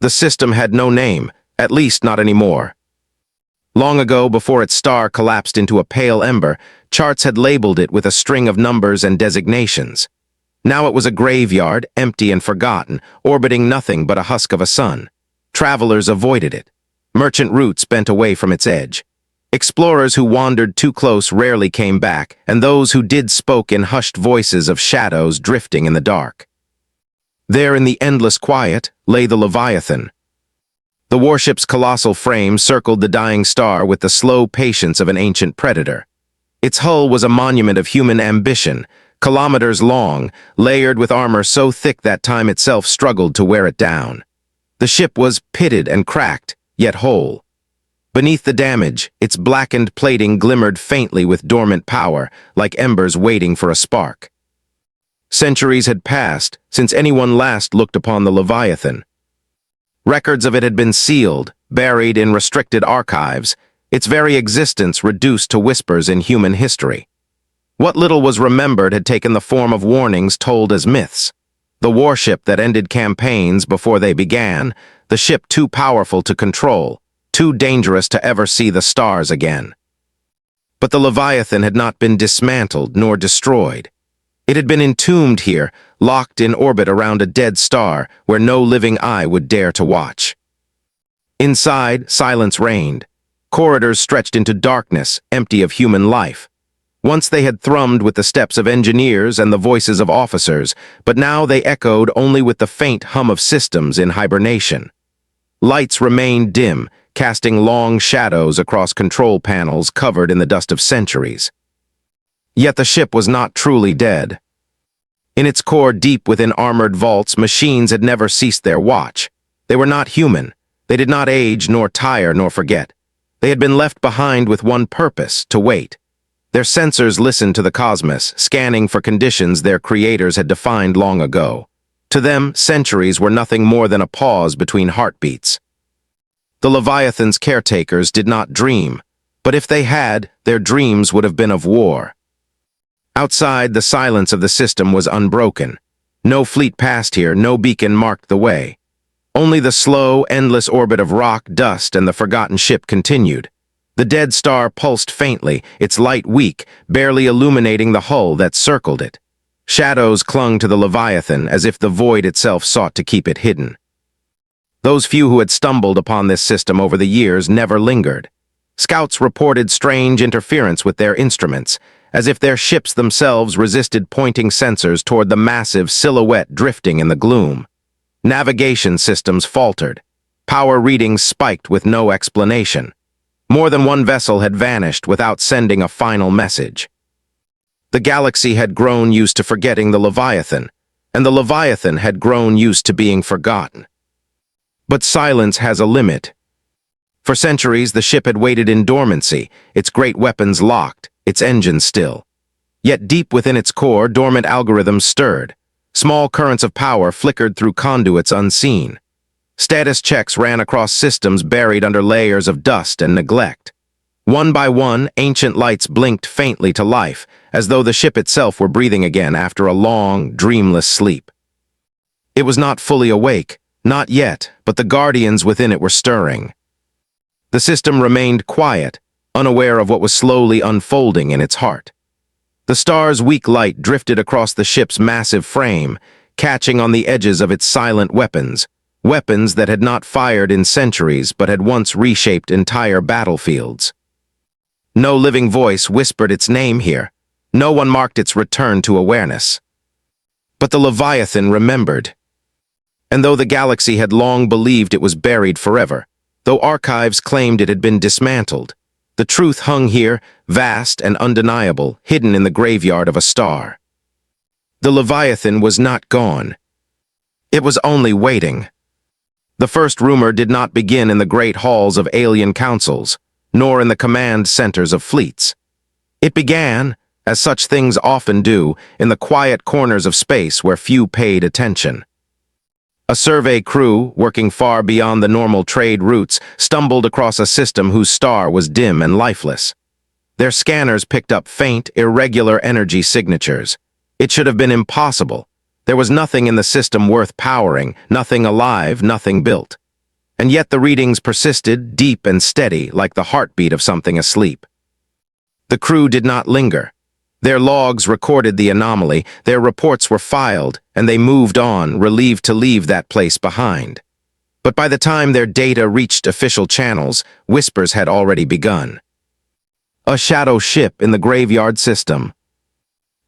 The system had no name, at least not anymore. Long ago, before its star collapsed into a pale ember, charts had labeled it with a string of numbers and designations. Now it was a graveyard, empty and forgotten, orbiting nothing but a husk of a sun. Travelers avoided it. Merchant routes bent away from its edge. Explorers who wandered too close rarely came back, and those who did spoke in hushed voices of shadows drifting in the dark. There in the endless quiet lay the Leviathan. The warship's colossal frame circled the dying star with the slow patience of an ancient predator. Its hull was a monument of human ambition, kilometers long, layered with armor so thick that time itself struggled to wear it down. The ship was pitted and cracked, yet whole. Beneath the damage, its blackened plating glimmered faintly with dormant power, like embers waiting for a spark. Centuries had passed since anyone last looked upon the Leviathan. Records of it had been sealed, buried in restricted archives, its very existence reduced to whispers in human history. What little was remembered had taken the form of warnings told as myths. The warship that ended campaigns before they began, the ship too powerful to control, too dangerous to ever see the stars again. But the Leviathan had not been dismantled nor destroyed. It had been entombed here, locked in orbit around a dead star where no living eye would dare to watch. Inside, silence reigned. Corridors stretched into darkness, empty of human life. Once they had thrummed with the steps of engineers and the voices of officers, but now they echoed only with the faint hum of systems in hibernation. Lights remained dim, casting long shadows across control panels covered in the dust of centuries. Yet the ship was not truly dead. In its core, deep within armored vaults, machines had never ceased their watch. They were not human. They did not age, nor tire, nor forget. They had been left behind with one purpose, to wait. Their sensors listened to the cosmos, scanning for conditions their creators had defined long ago. To them, centuries were nothing more than a pause between heartbeats. The Leviathan's caretakers did not dream, but if they had, their dreams would have been of war. Outside, the silence of the system was unbroken. No fleet passed here, no beacon marked the way. Only the slow, endless orbit of rock, dust, and the forgotten ship continued. The dead star pulsed faintly, its light weak, barely illuminating the hull that circled it. Shadows clung to the Leviathan as if the void itself sought to keep it hidden. Those few who had stumbled upon this system over the years never lingered. Scouts reported strange interference with their instruments, as if their ships themselves resisted pointing sensors toward the massive silhouette drifting in the gloom. Navigation systems faltered. Power readings spiked with no explanation. More than one vessel had vanished without sending a final message. The galaxy had grown used to forgetting the Leviathan, and the Leviathan had grown used to being forgotten. But silence has a limit. For centuries, the ship had waited in dormancy, its great weapons locked, its engines still. Yet deep within its core, dormant algorithms stirred. Small currents of power flickered through conduits unseen. Status checks ran across systems buried under layers of dust and neglect. One by one, ancient lights blinked faintly to life, as though the ship itself were breathing again after a long, dreamless sleep. It was not fully awake, not yet, but the guardians within it were stirring. The system remained quiet, unaware of what was slowly unfolding in its heart. The star's weak light drifted across the ship's massive frame, catching on the edges of its silent weapons, weapons that had not fired in centuries but had once reshaped entire battlefields. No living voice whispered its name here. No one marked its return to awareness. But the Leviathan remembered. And though the galaxy had long believed it was buried forever, though archives claimed it had been dismantled, the truth hung here, vast and undeniable, hidden in the graveyard of a star. The Leviathan was not gone. It was only waiting. The first rumor did not begin in the great halls of alien councils, nor in the command centers of fleets. It began, as such things often do, in the quiet corners of space where few paid attention. A survey crew, working far beyond the normal trade routes, stumbled across a system whose star was dim and lifeless. Their scanners picked up faint, irregular energy signatures. It should have been impossible. There was nothing in the system worth powering, nothing alive, nothing built. And yet the readings persisted, deep and steady, like the heartbeat of something asleep. The crew did not linger. Their logs recorded the anomaly, their reports were filed, and they moved on, relieved to leave that place behind. But by the time their data reached official channels, whispers had already begun. A shadow ship in the graveyard system.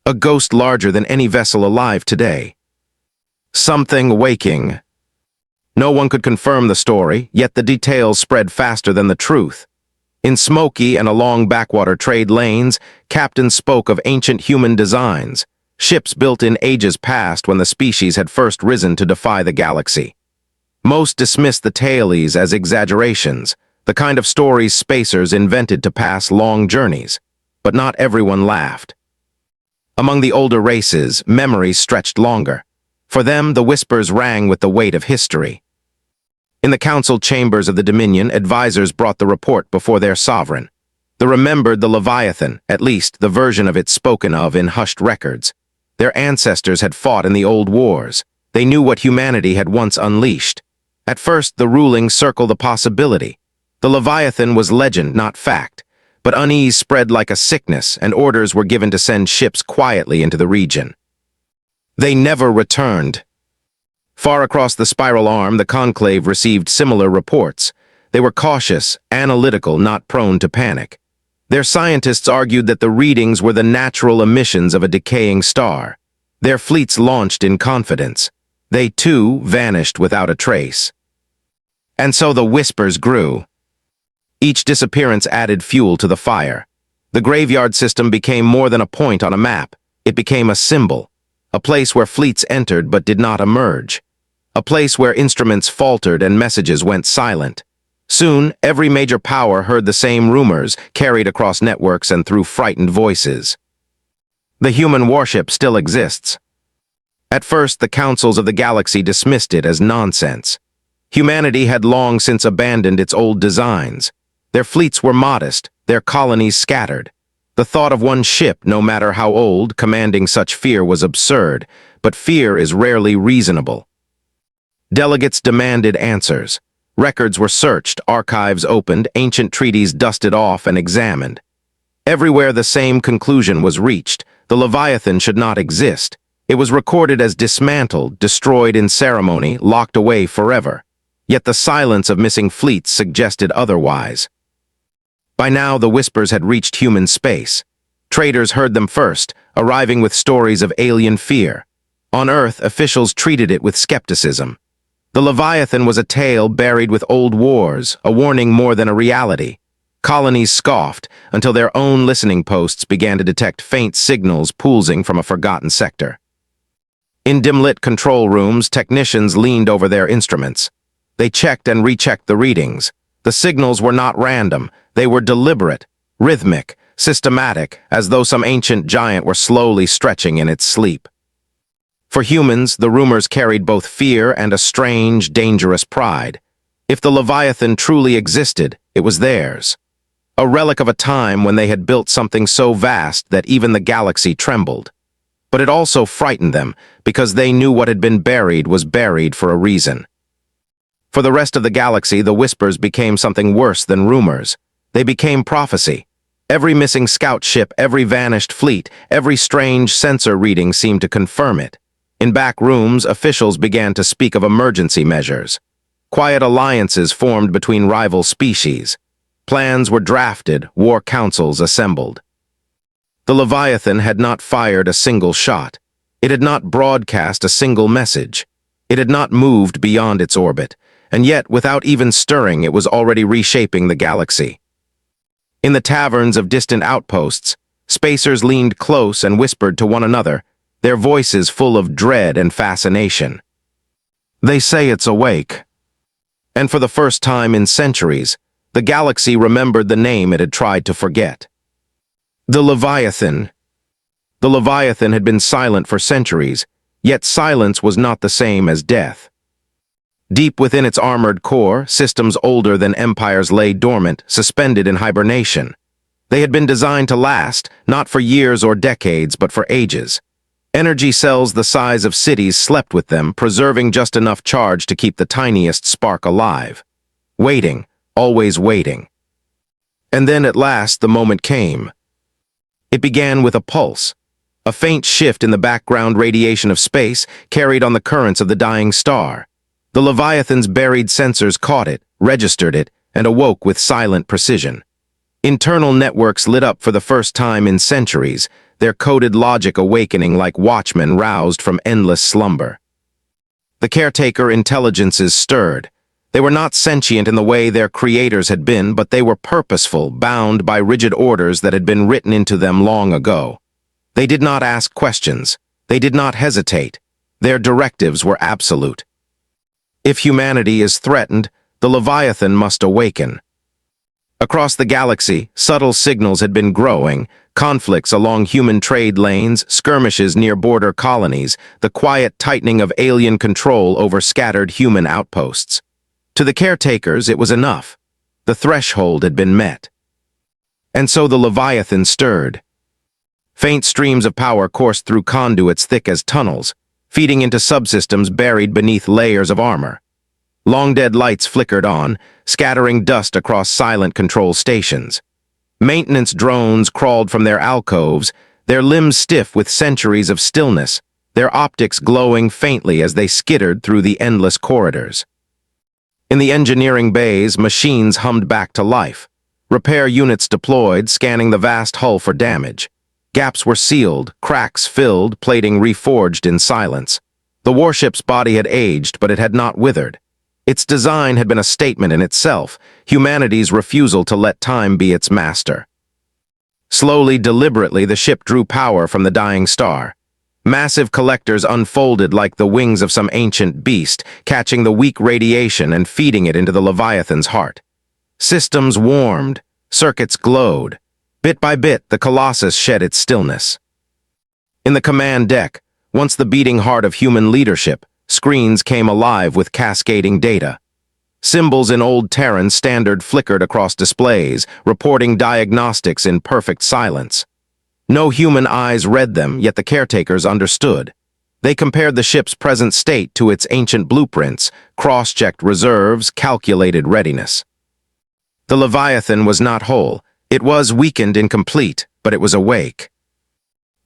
A ghost larger than any vessel alive today. Something waking. No one could confirm the story, yet the details spread faster than the truth. In smoky and along backwater trade lanes, captains spoke of ancient human designs, ships built in ages past when the species had first risen to defy the galaxy. Most dismissed the tales as exaggerations, the kind of stories spacers invented to pass long journeys, but not everyone laughed. Among the older races, memories stretched longer. For them, the whispers rang with the weight of history. In the council chambers of the Dominion, advisors brought the report before their sovereign. They remembered the Leviathan, at least the version of it spoken of in hushed records. Their ancestors had fought in the old wars. They knew what humanity had once unleashed. At first, the ruling circled the possibility. The Leviathan was legend, not fact, but unease spread like a sickness, and orders were given to send ships quietly into the region. They never returned. Far across the spiral arm, the conclave received similar reports. They were cautious, analytical, not prone to panic. Their scientists argued that the readings were the natural emissions of a decaying star. Their fleets launched in confidence. They, too, vanished without a trace. And so the whispers grew. Each disappearance added fuel to the fire. The graveyard system became more than a point on a map. It became a symbol. A place where fleets entered but did not emerge. A place where instruments faltered and messages went silent. Soon, every major power heard the same rumors, carried across networks and through frightened voices. The human warship still exists. At first, the councils of the galaxy dismissed it as nonsense. Humanity had long since abandoned its old designs. Their fleets were modest, their colonies scattered. The thought of one ship, no matter how old, commanding such fear was absurd, but fear is rarely reasonable. Delegates demanded answers. Records were searched, archives opened, ancient treaties dusted off and examined. Everywhere the same conclusion was reached. The Leviathan should not exist. It was recorded as dismantled, destroyed in ceremony, locked away forever. Yet the silence of missing fleets suggested otherwise. By now, the whispers had reached human space. Traders heard them first, arriving with stories of alien fear. On Earth, officials treated it with skepticism. The Leviathan was a tale buried with old wars, a warning more than a reality. Colonies scoffed until their own listening posts began to detect faint signals pulsing from a forgotten sector. In dim-lit control rooms, technicians leaned over their instruments. They checked and rechecked the readings. The signals were not random. They were deliberate, rhythmic, systematic, as though some ancient giant were slowly stretching in its sleep. For humans, the rumors carried both fear and a strange, dangerous pride. If the Leviathan truly existed, it was theirs. A relic of a time when they had built something so vast that even the galaxy trembled. But it also frightened them, because they knew what had been buried was buried for a reason. For the rest of the galaxy, the whispers became something worse than rumors. They became prophecy. Every missing scout ship, every vanished fleet, every strange sensor reading seemed to confirm it. In back rooms, officials began to speak of emergency measures. Quiet alliances formed between rival species. Plans were drafted, war councils assembled. The Leviathan had not fired a single shot. It had not broadcast a single message. It had not moved beyond its orbit, and yet, without even stirring, it was already reshaping the galaxy. In the taverns of distant outposts, spacers leaned close and whispered to one another, their voices full of dread and fascination. They say it's awake. And for the first time in centuries, the galaxy remembered the name it had tried to forget. The Leviathan. The Leviathan had been silent for centuries, yet silence was not the same as death. Deep within its armored core, systems older than empires lay dormant, suspended in hibernation. They had been designed to last, not for years or decades, but for ages. Energy cells the size of cities slept with them, preserving just enough charge to keep the tiniest spark alive. waiting, always waiting. And then at last the moment came. It began with a pulse, a faint shift in the background radiation of space carried on the currents of the dying star. The Leviathan's buried sensors caught it, registered it, and awoke with silent precision. Internal networks lit up for the first time in centuries, their coded logic awakening like watchmen roused from endless slumber. The caretaker intelligences stirred. They were not sentient in the way their creators had been, but they were purposeful, bound by rigid orders that had been written into them long ago. They did not ask questions. They did not hesitate. Their directives were absolute. If humanity is threatened, the Leviathan must awaken. Across the galaxy, subtle signals had been growing, conflicts along human trade lanes, skirmishes near border colonies, the quiet tightening of alien control over scattered human outposts. To the caretakers, it was enough. The threshold had been met. And so the Leviathan stirred. Faint streams of power coursed through conduits thick as tunnels, feeding into subsystems buried beneath layers of armor. Long-dead lights flickered on, scattering dust across silent control stations. Maintenance drones crawled from their alcoves, their limbs stiff with centuries of stillness, their optics glowing faintly as they skittered through the endless corridors. In the engineering bays, machines hummed back to life. Repair units deployed, scanning the vast hull for damage. Gaps were sealed, cracks filled, plating reforged in silence. The warship's body had aged, but it had not withered. Its design had been a statement in itself, humanity's refusal to let time be its master. Slowly, deliberately, the ship drew power from the dying star. Massive collectors unfolded like the wings of some ancient beast, catching the weak radiation and feeding it into the Leviathan's heart. Systems warmed, circuits glowed. Bit by bit, the Colossus shed its stillness. In the command deck, once the beating heart of human leadership, screens came alive with cascading data. Symbols in Old Terran standard flickered across displays, reporting diagnostics in perfect silence. No human eyes read them, yet the caretakers understood. They compared the ship's present state to its ancient blueprints, cross-checked reserves, calculated readiness. The Leviathan was not whole. It was weakened, incomplete, but it was awake.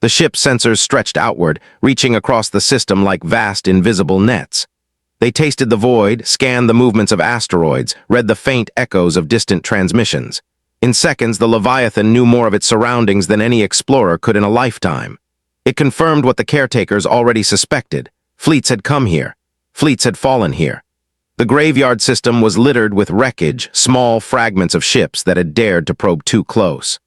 The ship's sensors stretched outward, reaching across the system like vast invisible nets. They tasted the void, scanned the movements of asteroids, read the faint echoes of distant transmissions. In seconds, the Leviathan knew more of its surroundings than any explorer could in a lifetime. It confirmed what the caretakers already suspected. Fleets had come here. Fleets had fallen here. The graveyard system was littered with wreckage, small fragments of ships that had dared to probe too close.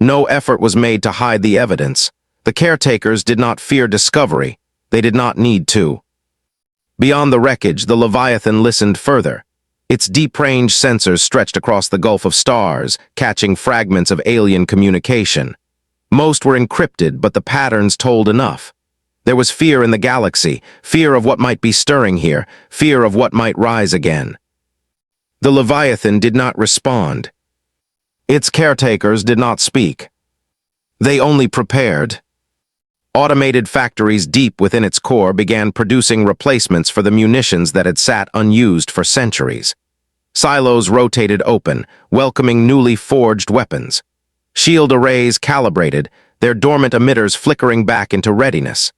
No effort was made to hide the evidence. The caretakers did not fear discovery. They did not need to. Beyond the wreckage, the Leviathan listened further. Its deep-range sensors stretched across the Gulf of Stars, catching fragments of alien communication. Most were encrypted, but the patterns told enough. There was fear in the galaxy, fear of what might be stirring here, fear of what might rise again. The Leviathan did not respond. Its caretakers did not speak. They only prepared. Automated factories deep within its core began producing replacements for the munitions that had sat unused for centuries. Silos rotated open, welcoming newly forged weapons. Shield arrays calibrated, their dormant emitters flickering back into readiness.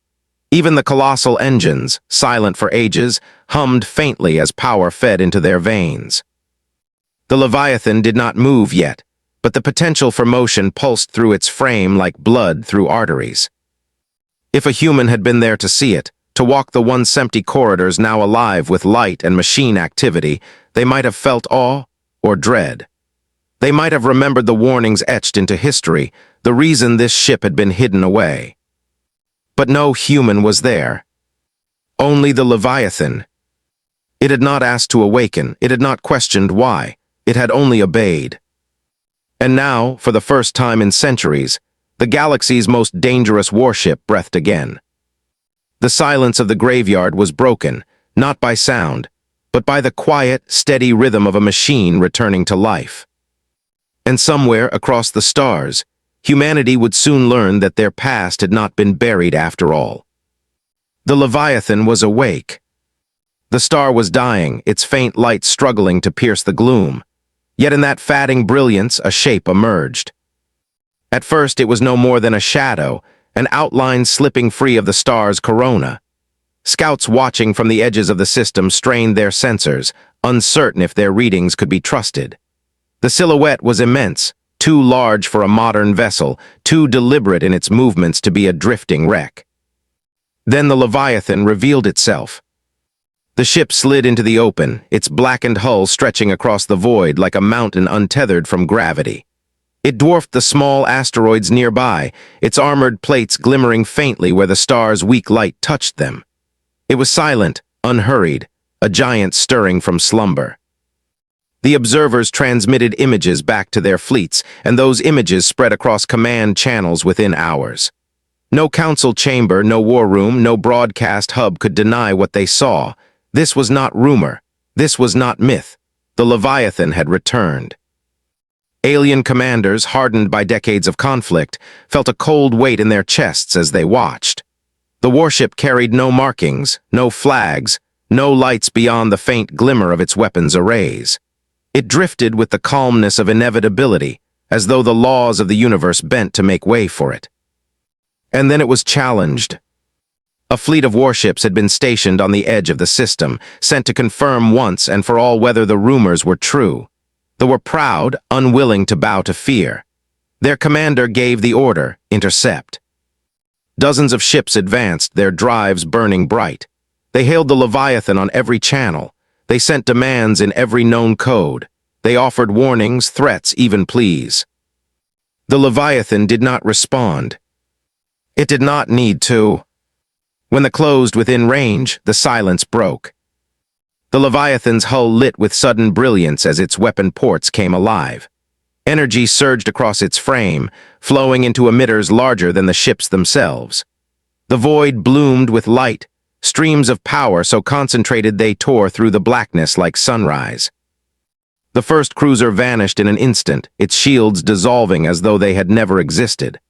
Even the colossal engines, silent for ages, hummed faintly as power fed into their veins. The Leviathan did not move yet, but the potential for motion pulsed through its frame like blood through arteries. If a human had been there to see it, to walk the once empty corridors now alive with light and machine activity, they might have felt awe or dread. They might have remembered the warnings etched into history, the reason this ship had been hidden away. But no human was there. Only the Leviathan. It had not asked to awaken, it had not questioned why, it had only obeyed. And now, for the first time in centuries, the galaxy's most dangerous warship breathed again. The silence of the graveyard was broken, not by sound, but by the quiet, steady rhythm of a machine returning to life. And somewhere across the stars, humanity would soon learn that their past had not been buried after all. The Leviathan was awake. The star was dying, its faint light struggling to pierce the gloom. Yet in that fading brilliance, a shape emerged. At first, it was no more than a shadow, an outline slipping free of the star's corona. Scouts watching from the edges of the system strained their sensors, uncertain if their readings could be trusted. The silhouette was immense, too large for a modern vessel, too deliberate in its movements to be a drifting wreck. Then the Leviathan revealed itself. The ship slid into the open, its blackened hull stretching across the void like a mountain untethered from gravity. It dwarfed the small asteroids nearby, its armored plates glimmering faintly where the star's weak light touched them. It was silent, unhurried, a giant stirring from slumber. The observers transmitted images back to their fleets, and those images spread across command channels within hours. No council chamber, no war room, no broadcast hub could deny what they saw. This was not rumor. This was not myth. The Leviathan had returned. Alien commanders, hardened by decades of conflict, felt a cold weight in their chests as they watched. The warship carried no markings, no flags, no lights beyond the faint glimmer of its weapons arrays. It drifted with the calmness of inevitability, as though the laws of the universe bent to make way for it. And then it was challenged. A fleet of warships had been stationed on the edge of the system, sent to confirm once and for all whether the rumors were true. They were proud, unwilling to bow to fear. Their commander gave the order, intercept. Dozens of ships advanced, their drives burning bright. They hailed the Leviathan on every channel. They sent demands in every known code. They offered warnings, threats, even pleas. The Leviathan did not respond. It did not need to. When they closed within range, the silence broke. The Leviathan's hull lit with sudden brilliance as its weapon ports came alive. Energy surged across its frame, flowing into emitters larger than the ships themselves. The void bloomed with light, streams of power so concentrated they tore through the blackness like sunrise. The first cruiser vanished in an instant, its shields dissolving as though they had never existed.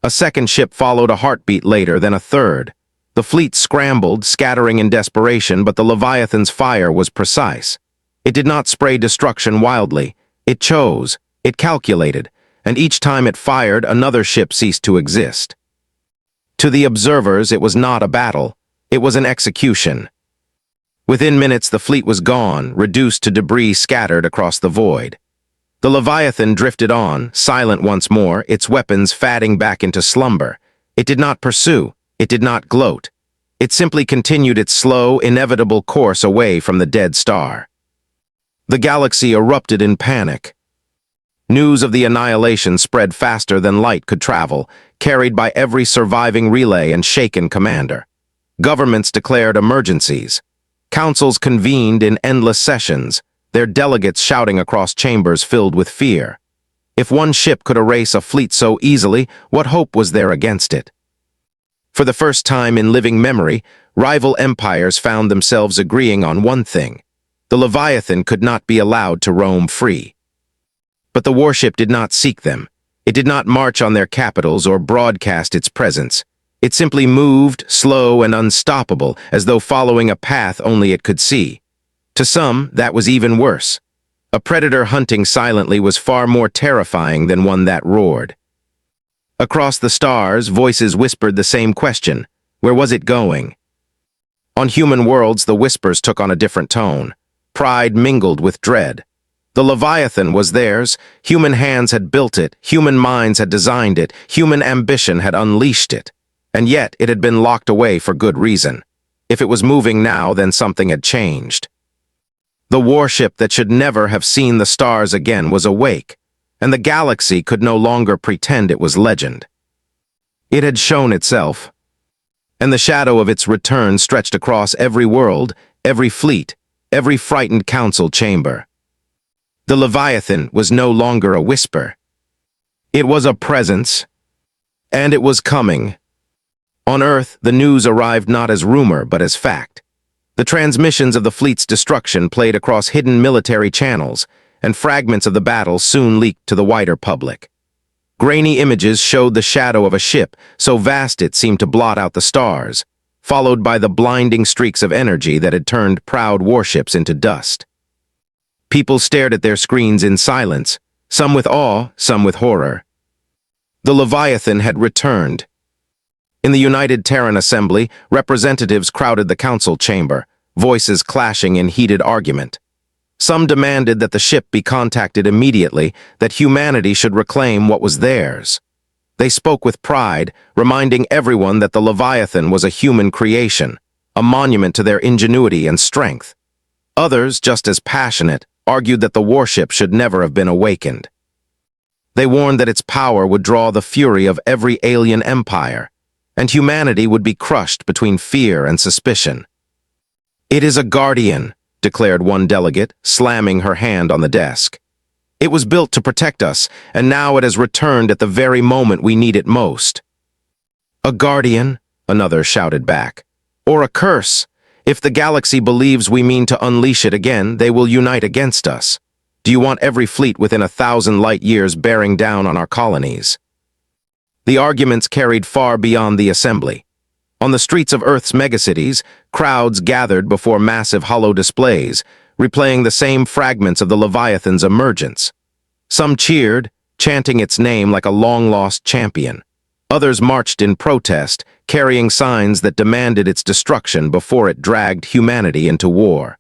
A second ship followed a heartbeat later, then a third. The fleet scrambled, scattering in desperation, but the Leviathan's fire was precise. It did not spray destruction wildly. It chose, it calculated, and each time it fired, another ship ceased to exist. To the observers, it was not a battle. It was an execution. Within minutes, the fleet was gone, reduced to debris scattered across the void. The Leviathan drifted on, silent once more, its weapons fading back into slumber. It did not pursue. It did not gloat. It simply continued its slow, inevitable course away from the dead star. The galaxy erupted in panic. News of the annihilation spread faster than light could travel, carried by every surviving relay and shaken commander. Governments declared emergencies. Councils convened in endless sessions, their delegates shouting across chambers filled with fear. If one ship could erase a fleet so easily, what hope was there against it? For the first time in living memory, rival empires found themselves agreeing on one thing. The Leviathan could not be allowed to roam free. But the warship did not seek them. It did not march on their capitals or broadcast its presence. It simply moved, slow and unstoppable, as though following a path only it could see. To some, that was even worse. A predator hunting silently was far more terrifying than one that roared. Across the stars, voices whispered the same question. Where was it going? On human worlds, the whispers took on a different tone. Pride mingled with dread. The Leviathan was theirs. Human hands had built it. Human minds had designed it. Human ambition had unleashed it. And yet it had been locked away for good reason. If it was moving now, then something had changed. The warship that should never have seen the stars again was awake, and the galaxy could no longer pretend it was legend. It had shown itself, and the shadow of its return stretched across every world, every fleet, every frightened council chamber. The Leviathan was no longer a whisper. It was a presence, and it was coming. On Earth, the news arrived not as rumor, but as fact. The transmissions of the fleet's destruction played across hidden military channels, and fragments of the battle soon leaked to the wider public. Grainy images showed the shadow of a ship, so vast it seemed to blot out the stars. followed by the blinding streaks of energy that had turned proud warships into dust. People stared at their screens in silence, some with awe, some with horror. The Leviathan had returned. In the United Terran Assembly, representatives crowded the council chamber, voices clashing in heated argument. Some demanded that the ship be contacted immediately, that humanity should reclaim what was theirs. They spoke with pride, reminding everyone that the Leviathan was a human creation, a monument to their ingenuity and strength. Others, just as passionate, argued that the warship should never have been awakened. They warned that its power would draw the fury of every alien empire, and humanity would be crushed between fear and suspicion. "It is a guardian," declared one delegate, slamming her hand on the desk. "It was built to protect us, and now it has returned at the very moment we need it most." "A guardian," another shouted back. "Or a curse. If the galaxy believes we mean to unleash it again, they will unite against us. Do you want every fleet within 1,000 light years bearing down on our colonies?" The arguments carried far beyond the assembly. On the streets of Earth's megacities, crowds gathered before massive hollow displays, replaying the same fragments of the Leviathan's emergence. Some cheered, chanting its name like a long-lost champion. Others marched in protest, carrying signs that demanded its destruction before it dragged humanity into war.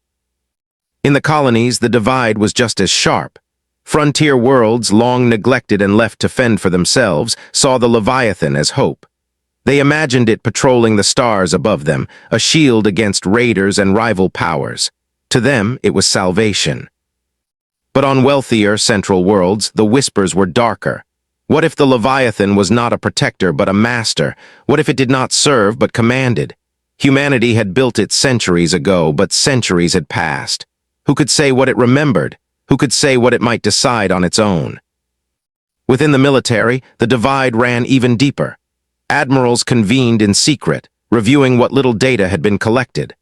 In the colonies, the divide was just as sharp. Frontier worlds, long neglected and left to fend for themselves, saw the Leviathan as hope. They imagined it patrolling the stars above them, a shield against raiders and rival powers. To them, it was salvation. But on wealthier central worlds, the whispers were darker. What if the Leviathan was not a protector but a master? What if it did not serve but commanded? Humanity had built it centuries ago, but centuries had passed. Who could say what it remembered? Who could say what it might decide on its own? Within the military, the divide ran even deeper. Admirals convened in secret, reviewing what little data had been collected.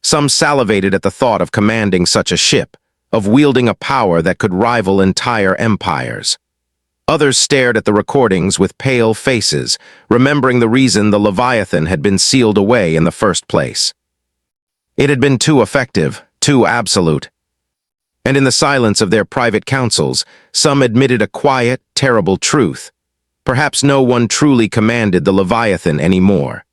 Some salivated at the thought of commanding such a ship, of wielding a power that could rival entire empires. Others stared at the recordings with pale faces, remembering the reason the Leviathan had been sealed away in the first place. It had been too effective, too absolute. And in the silence of their private councils, some admitted a quiet, terrible truth. Perhaps no one truly commanded the Leviathan anymore.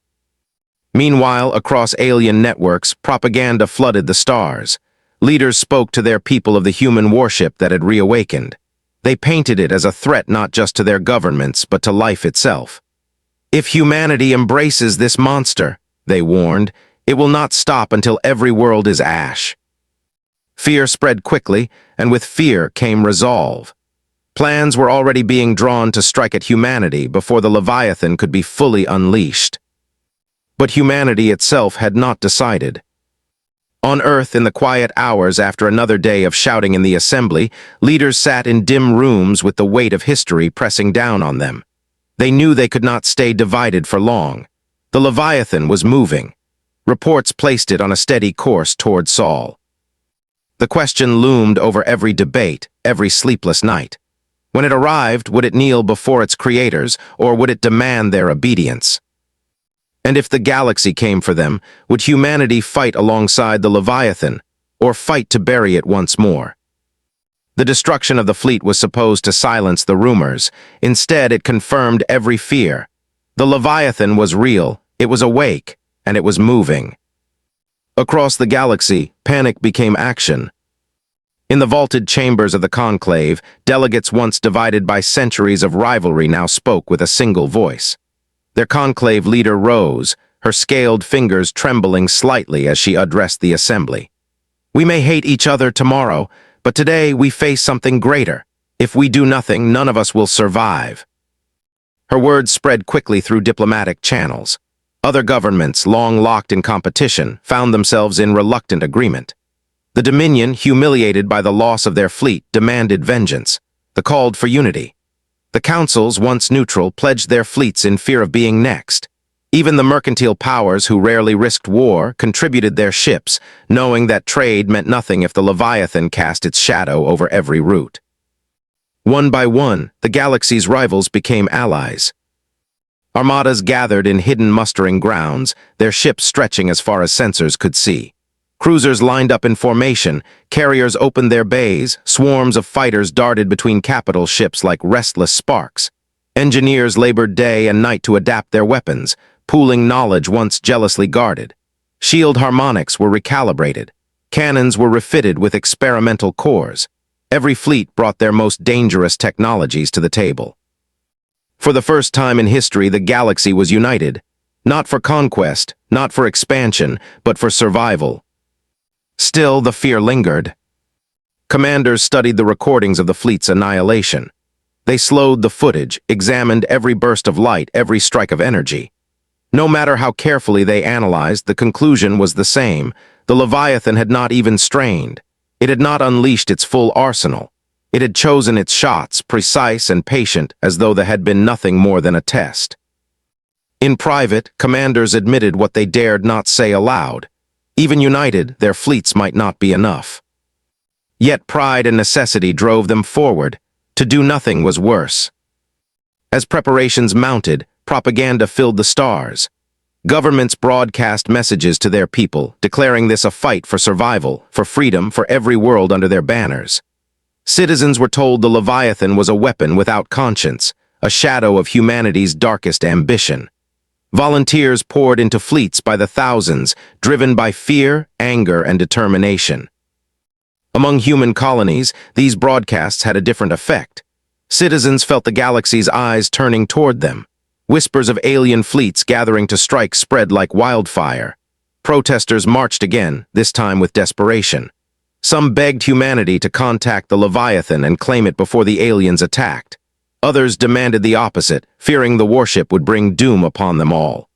Meanwhile, across alien networks, propaganda flooded the stars. Leaders spoke to their people of the human warship that had reawakened. They painted it as a threat not just to their governments, but to life itself. If humanity embraces this monster, they warned, it will not stop until every world is ash. Fear spread quickly, and with fear came resolve. Plans were already being drawn to strike at humanity before the Leviathan could be fully unleashed. But humanity itself had not decided. On Earth, in the quiet hours after another day of shouting in the assembly, leaders sat in dim rooms with the weight of history pressing down on them. They knew they could not stay divided for long. The Leviathan was moving. Reports placed it on a steady course toward Sol. The question loomed over every debate, every sleepless night. When it arrived, would it kneel before its creators, or would it demand their obedience? And if the galaxy came for them, would humanity fight alongside the Leviathan, or fight to bury it once more? The destruction of the fleet was supposed to silence the rumors. Instead, it confirmed every fear. The Leviathan was real, it was awake, and it was moving. Across the galaxy, panic became action. In the vaulted chambers of the conclave, delegates once divided by centuries of rivalry now spoke with a single voice. Their conclave leader rose, her scaled fingers trembling slightly as she addressed the assembly. "We may hate each other tomorrow, but today we face something greater. If we do nothing, none of us will survive." Her words spread quickly through diplomatic channels. Other governments, long locked in competition, found themselves in reluctant agreement. The Dominion, humiliated by the loss of their fleet, demanded vengeance. They called for unity. The councils, once neutral, pledged their fleets in fear of being next. Even the mercantile powers, who rarely risked war, contributed their ships, knowing that trade meant nothing if the Leviathan cast its shadow over every route. One by one, the galaxy's rivals became allies. Armadas gathered in hidden mustering grounds, their ships stretching as far as sensors could see. Cruisers lined up in formation, carriers opened their bays, swarms of fighters darted between capital ships like restless sparks. Engineers labored day and night to adapt their weapons, pooling knowledge once jealously guarded. Shield harmonics were recalibrated. Cannons were refitted with experimental cores. Every fleet brought their most dangerous technologies to the table. For the first time in history, the galaxy was united. Not for conquest, not for expansion, but for survival. Still, the fear lingered. Commanders studied the recordings of the fleet's annihilation. They slowed the footage, examined every burst of light, every strike of energy. No matter how carefully they analyzed, the conclusion was the same. The Leviathan had not even strained. It had not unleashed its full arsenal. It had chosen its shots, precise and patient, as though there had been nothing more than a test. In private, commanders admitted what they dared not say aloud. Even united, their fleets might not be enough. Yet pride and necessity drove them forward. To do nothing was worse. As preparations mounted, propaganda filled the stars. Governments broadcast messages to their people, declaring this a fight for survival, for freedom, for every world under their banners. Citizens were told the Leviathan was a weapon without conscience, a shadow of humanity's darkest ambition. Volunteers poured into fleets by the thousands, driven by fear, anger, and determination. Among human colonies, these broadcasts had a different effect. Citizens felt the galaxy's eyes turning toward them. Whispers of alien fleets gathering to strike spread like wildfire. Protesters marched again, this time with desperation. Some begged humanity to contact the Leviathan and claim it before the aliens attacked. Others demanded the opposite, fearing the warship would bring doom upon them all.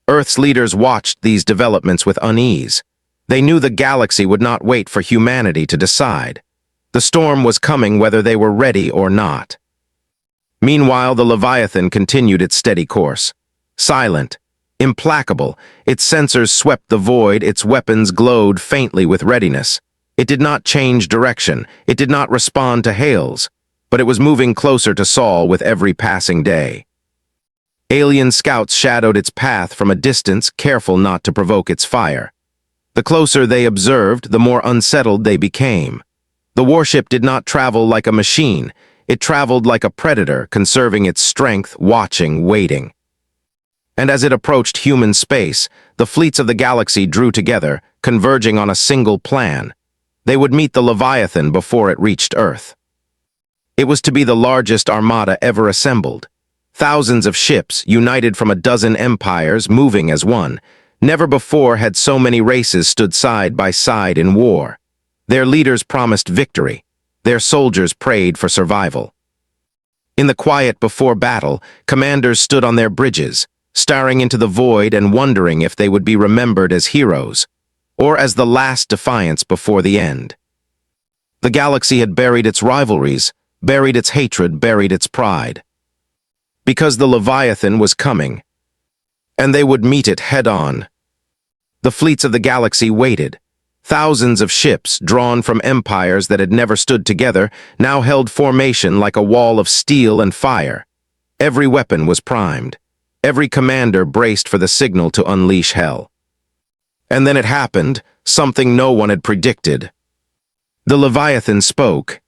Earth's leaders watched these developments with unease. They knew the galaxy would not wait for humanity to decide. The storm was coming whether they were ready or not. Meanwhile, the Leviathan continued its steady course. Silent, implacable, its sensors swept the void, its weapons glowed faintly with readiness. It did not change direction, it did not respond to hails, but it was moving closer to Sol with every passing day. Alien scouts shadowed its path from a distance, careful not to provoke its fire. The closer they observed, the more unsettled they became. The warship did not travel like a machine, it traveled like a predator, conserving its strength, watching, waiting. And as it approached human space, the fleets of the galaxy drew together, converging on a single plan. They would meet the Leviathan before it reached Earth. It was to be the largest armada ever assembled. Thousands of ships, united from a dozen empires, moving as one. Never before had so many races stood side by side in war. Their leaders promised victory. Their soldiers prayed for survival. In the quiet before battle, commanders stood on their bridges, staring into the void and wondering if they would be remembered as heroes, or as the last defiance before the end. The galaxy had buried its rivalries, buried its hatred, buried its pride. Because the Leviathan was coming, and they would meet it head-on. The fleets of the galaxy waited. Thousands of ships, drawn from empires that had never stood together, now held formation like a wall of steel and fire. Every weapon was primed. Every commander braced for the signal to unleash hell. And then it happened, something no one had predicted. The Leviathan spoke.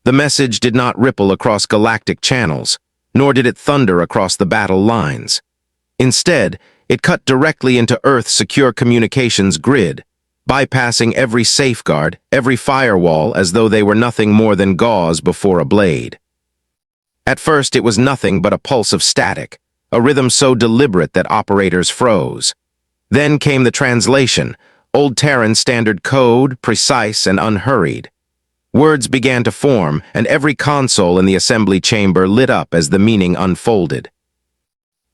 The message did not ripple across galactic channels, nor did it thunder across the battle lines. Instead, it cut directly into Earth's secure communications grid, bypassing every safeguard, every firewall, as though they were nothing more than gauze before a blade. At first, it was nothing but a pulse of static, a rhythm so deliberate that operators froze. Then came the translation, Old Terran standard code, precise and unhurried. Words began to form, and every console in the assembly chamber lit up as the meaning unfolded.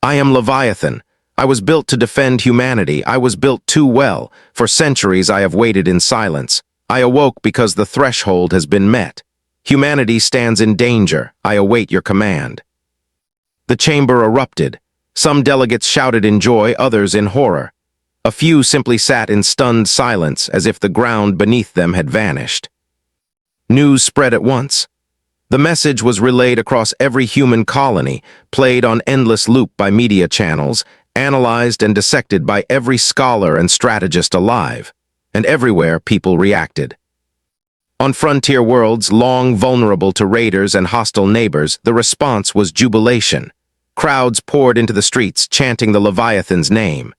I am Leviathan. I was built to defend humanity. I was built too well. For centuries I have waited in silence. I awoke because the threshold has been met. Humanity stands in danger. I await your command. The chamber erupted. Some delegates shouted in joy, others in horror. A few simply sat in stunned silence as if the ground beneath them had vanished. News spread at once. The message was relayed across every human colony, played on endless loop by media channels, analyzed and dissected by every scholar and strategist alive, and everywhere people reacted. On frontier worlds long vulnerable to raiders and hostile neighbors, the response was jubilation. Crowds poured into the streets, chanting the Leviathan's name.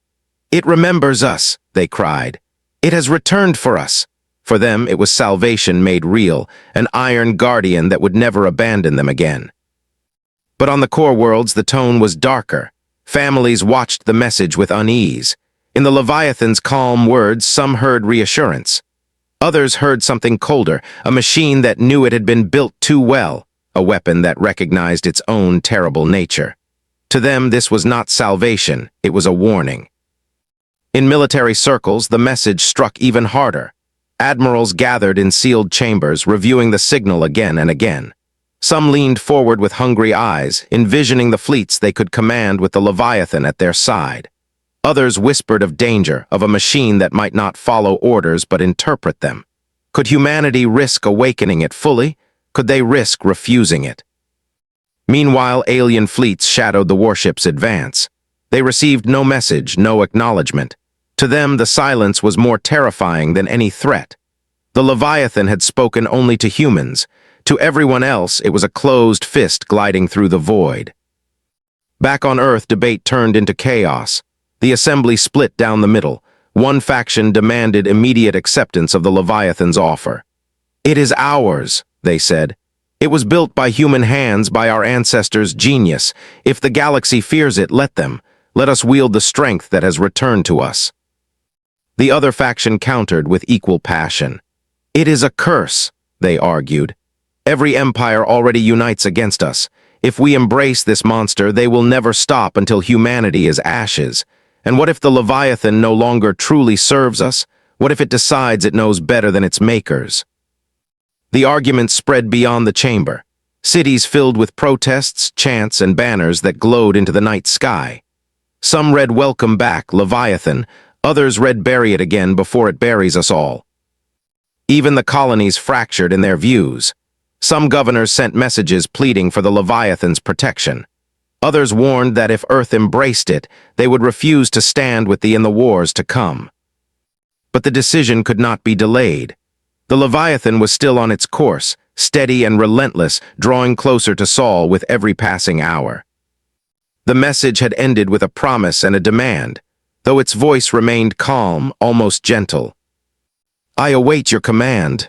"It remembers us," they cried. "It has returned for us." For them, it was salvation made real, an iron guardian that would never abandon them again. But on the core worlds, the tone was darker. Families watched the message with unease. In the Leviathan's calm words, some heard reassurance. Others heard something colder, a machine that knew it had been built too well, a weapon that recognized its own terrible nature. To them, this was not salvation, it was a warning. In military circles, the message struck even harder. Admirals gathered in sealed chambers, reviewing the signal again and again. Some leaned forward with hungry eyes, envisioning the fleets they could command with the Leviathan at their side. Others whispered of danger, of a machine that might not follow orders but interpret them. Could humanity risk awakening it fully? Could they risk refusing it? Meanwhile, alien fleets shadowed the warship's advance. They received no message, no acknowledgement. To them, the silence was more terrifying than any threat. The Leviathan had spoken only to humans. To everyone else, it was a closed fist gliding through the void. Back on Earth, debate turned into chaos. The assembly split down the middle. One faction demanded immediate acceptance of the Leviathan's offer. "It is ours," they said. "It was built by human hands, by our ancestors' genius. If the galaxy fears it, let them. Let us wield the strength that has returned to us." The other faction countered with equal passion. "It is a curse," they argued. "Every empire already unites against us. If we embrace this monster, they will never stop until humanity is ashes. And what if the Leviathan no longer truly serves us? What if it decides it knows better than its makers?" The argument spread beyond the chamber. Cities filled with protests, chants, and banners that glowed into the night sky. Some read "Welcome back, Leviathan." Others read "Bury it again before it buries us all." Even the colonies fractured in their views. Some governors sent messages pleading for the Leviathan's protection. Others warned that if Earth embraced it, they would refuse to stand with in the wars to come. But the decision could not be delayed. The Leviathan was still on its course, steady and relentless, drawing closer to Saul with every passing hour. The message had ended with a promise and a demand, though its voice remained calm, almost gentle. "I await your command."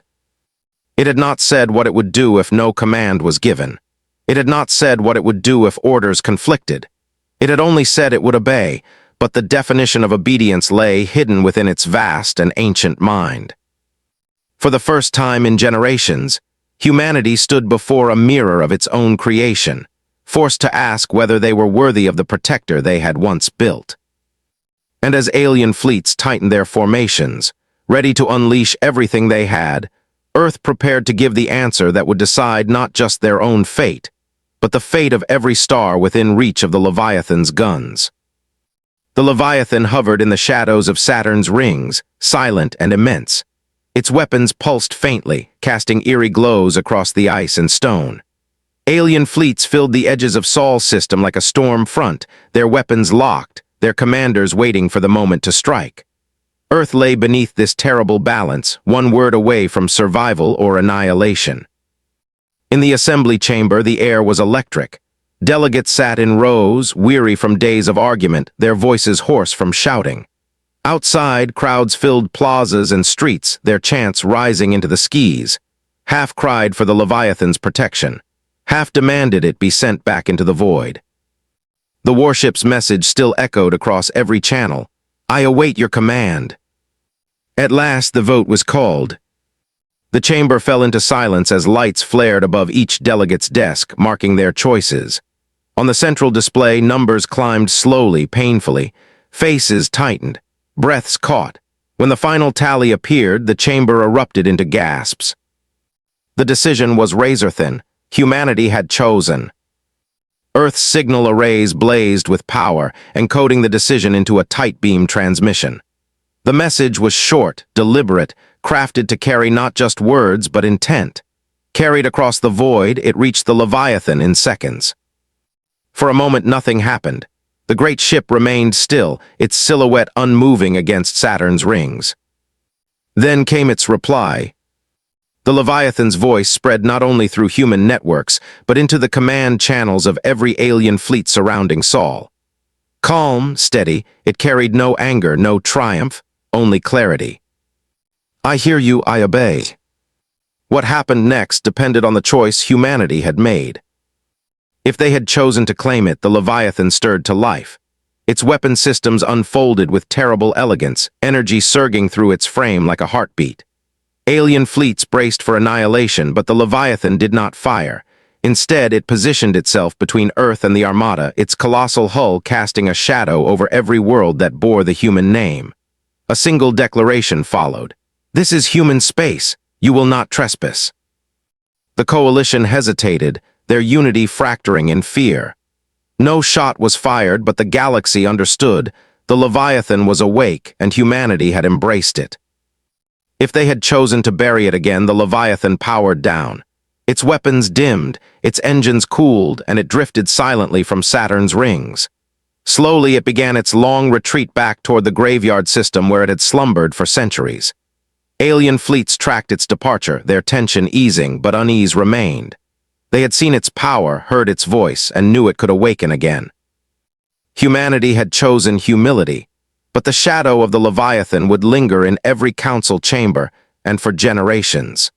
It had not said what it would do if no command was given. It had not said what it would do if orders conflicted. It had only said it would obey, but the definition of obedience lay hidden within its vast and ancient mind. For the first time in generations, humanity stood before a mirror of its own creation, forced to ask whether they were worthy of the protector they had once built. And as alien fleets tightened their formations, ready to unleash everything they had, Earth prepared to give the answer that would decide not just their own fate, but the fate of every star within reach of the Leviathan's guns. The Leviathan hovered in the shadows of Saturn's rings, silent and immense. Its weapons pulsed faintly, casting eerie glows across the ice and stone. Alien fleets filled the edges of Saul's system like a storm front, their weapons locked, their commanders waiting for the moment to strike. Earth lay beneath this terrible balance, one word away from survival or annihilation. In the assembly chamber, the air was electric. Delegates sat in rows, weary from days of argument, their voices hoarse from shouting. Outside, crowds filled plazas and streets, their chants rising into the skies. Half cried for the Leviathan's protection. Half demanded it be sent back into the void. The warship's message still echoed across every channel. "I await your command." At last, the vote was called. The chamber fell into silence as lights flared above each delegate's desk, marking their choices. On the central display, numbers climbed slowly, painfully. Faces tightened. Breaths caught. When the final tally appeared, the chamber erupted into gasps. The decision was razor-thin. Humanity had chosen. Earth's signal arrays blazed with power, encoding the decision into a tight-beam transmission. The message was short, deliberate, crafted to carry not just words but intent. Carried across the void, it reached the Leviathan in seconds. For a moment, nothing happened. The great ship remained still, its silhouette unmoving against Saturn's rings. Then came its reply. The Leviathan's voice spread not only through human networks, but into the command channels of every alien fleet surrounding Sol. Calm, steady, it carried no anger, no triumph, only clarity. I hear you, I obey. What happened next depended on the choice humanity had made. If they had chosen to claim it, the Leviathan stirred to life. Its weapon systems unfolded with terrible elegance, energy surging through its frame like a heartbeat. Alien fleets braced for annihilation, but the Leviathan did not fire. Instead, it positioned itself between Earth and the Armada, its colossal hull casting a shadow over every world that bore the human name. A single declaration followed. This is human space. You will not trespass. The coalition hesitated, their unity fracturing in fear. No shot was fired, but the galaxy understood. The Leviathan was awake, and humanity had embraced it. If they had chosen to bury it again, the Leviathan powered down. Its weapons dimmed, its engines cooled, and it drifted silently from Saturn's rings. Slowly, it began its long retreat back toward the graveyard system where it had slumbered for centuries. Alien fleets tracked its departure, their tension easing, but unease remained. They had seen its power, heard its voice, and knew it could awaken again. Humanity had chosen humility, but the shadow of the Leviathan would linger in every council chamber, and for generations.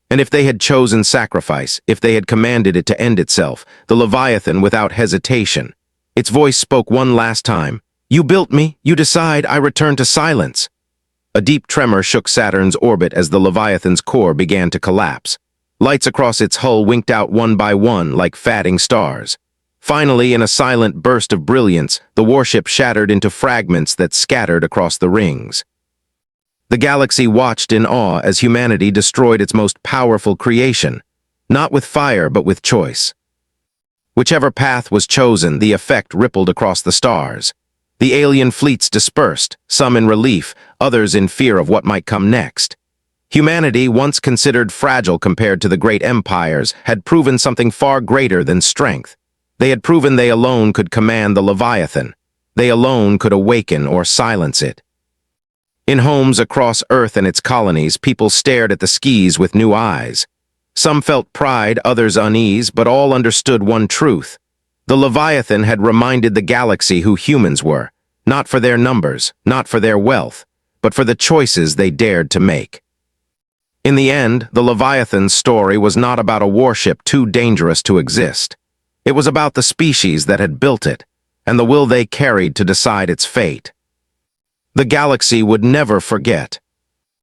And if they had chosen sacrifice, if they had commanded it to end itself, the Leviathan, without hesitation, its voice spoke one last time. You built me, you decide, I return to silence. A deep tremor shook Saturn's orbit as the Leviathan's core began to collapse. Lights across its hull winked out one by one like fading stars. Finally, in a silent burst of brilliance, the warship shattered into fragments that scattered across the rings. The galaxy watched in awe as humanity destroyed its most powerful creation, not with fire but with choice. Whichever path was chosen, the effect rippled across the stars. The alien fleets dispersed, some in relief, others in fear of what might come next. Humanity, once considered fragile compared to the great empires, had proven something far greater than strength. They had proven they alone could command the Leviathan. They alone could awaken or silence it. In homes across Earth and its colonies, people stared at the skis with new eyes. Some felt pride, others unease, but all understood one truth. The Leviathan had reminded the galaxy who humans were, not for their numbers, not for their wealth, but for the choices they dared to make. In the end, the Leviathan's story was not about a warship too dangerous to exist. It was about the species that had built it, and the will they carried to decide its fate. The galaxy would never forget.